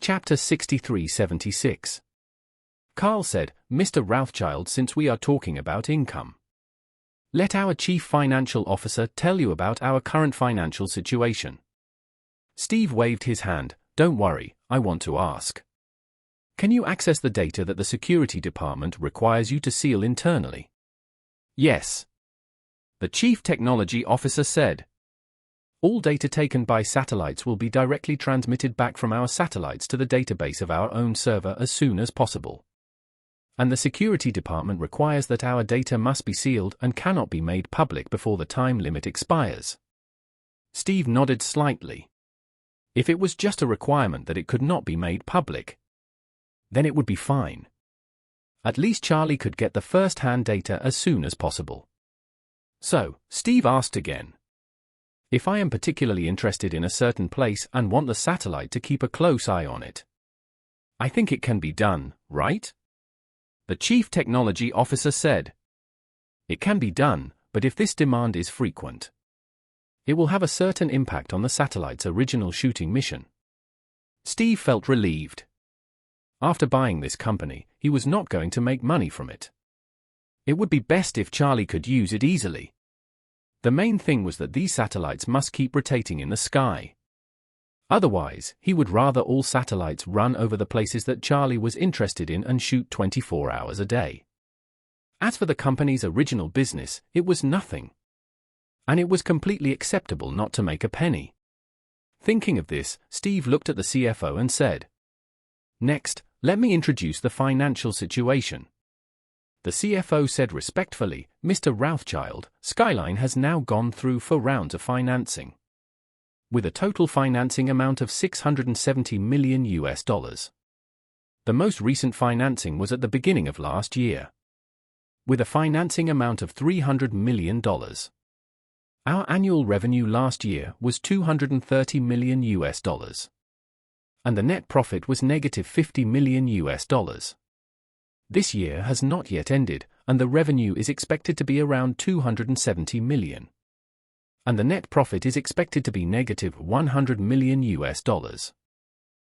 Chapter 6376. Carl said, "Mr. Rothschild, since we are talking about income, let our Chief Financial Officer tell you about our current financial situation." Steve waved his hand. "Don't worry, I want to ask. Can you access the data that the security department requires you to seal internally?" "Yes," the Chief Technology Officer said. "All data taken by satellites will be directly transmitted back from our satellites to the database of our own server as soon as possible. And the security department requires that our data must be sealed and cannot be made public before the time limit expires." Steve nodded slightly. If it was just a requirement that it could not be made public, then it would be fine. At least Charlie could get the first-hand data as soon as possible. So, Steve asked again, "If I am particularly interested in a certain place and want the satellite to keep a close eye on it, I think it can be done, right?" The Chief Technology Officer said. "It can be done, but if this demand is frequent, it will have a certain impact on the satellite's original shooting mission." Steve felt relieved. After buying this company, he was not going to make money from it. It would be best if Charlie could use it easily. The main thing was that these satellites must keep rotating in the sky. Otherwise, he would rather all satellites run over the places that Charlie was interested in and shoot 24 hours a day. As for the company's original business, it was nothing. And it was completely acceptable not to make a penny. Thinking of this, Steve looked at the CFO and said, "Next, let me introduce the financial situation." The CFO said respectfully, "Mr. Rothschild, Skyline has now gone through 4 rounds of financing, with a total financing amount of $670 million. The most recent financing was at the beginning of last year, with a financing amount of $300 million. Our annual revenue last year was $230 million, and the net profit was negative $50 million. This year has not yet ended, and the revenue is expected to be around $270 million. And the net profit is expected to be negative $100 million.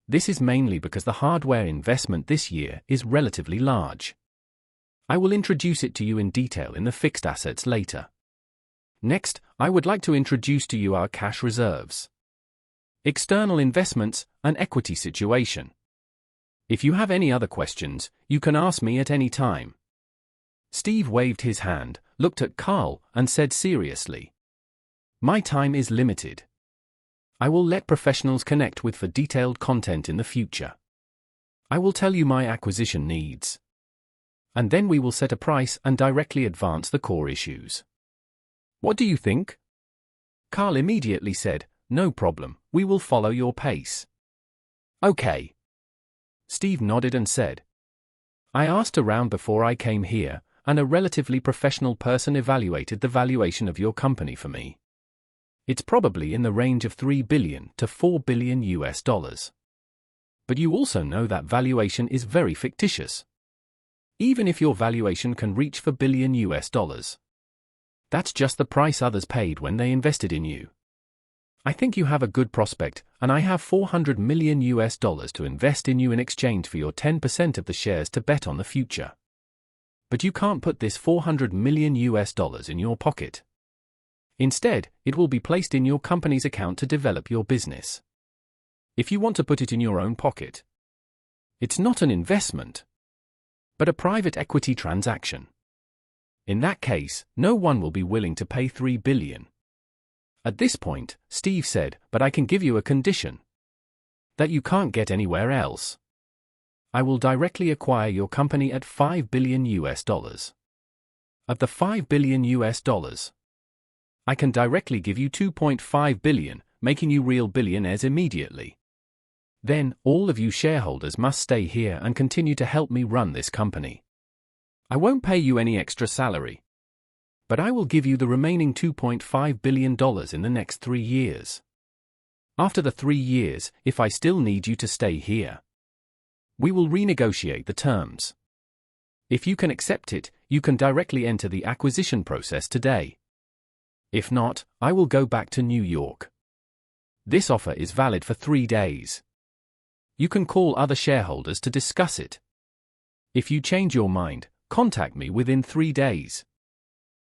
This is mainly because the hardware investment this year is relatively large. I will introduce it to you in detail in the fixed assets later. Next, I would like to introduce to you our cash reserves, external investments, and equity situation. If you have any other questions, you can ask me at any time." Steve waved his hand, looked at Carl, and said seriously, "My time is limited. I will let professionals connect with for detailed content in the future. I will tell you my acquisition needs, and then we will set a price and directly advance the core issues. What do you think?" Carl immediately said, "No problem, we will follow your pace." "Okay." Steve nodded and said, "I asked around before I came here, and a relatively professional person evaluated the valuation of your company for me. It's probably in the range of $3 billion to $4 billion. But you also know that valuation is very fictitious. Even if your valuation can reach $4 billion, that's just the price others paid when they invested in you. I think you have a good prospect, and I have $400 million to invest in you in exchange for your 10% of the shares to bet on the future. But you can't put this $400 million in your pocket. Instead, it will be placed in your company's account to develop your business. If you want to put it in your own pocket, it's not an investment, but a private equity transaction. In that case, no one will be willing to pay $3 billion. At this point, Steve said, "But I can give you a condition that you can't get anywhere else. I will directly acquire your company at $5 billion. Of the $5 billion, I can directly give you $2.5 billion, making you real billionaires immediately. Then, all of you shareholders must stay here and continue to help me run this company. I won't pay you any extra salary, but I will give you the remaining $2.5 billion in the next 3 years. After the 3 years, if I still need you to stay here, we will renegotiate the terms. If you can accept it, you can directly enter the acquisition process today. If not, I will go back to New York. This offer is valid for 3 days. You can call other shareholders to discuss it. If you change your mind, contact me within 3 days.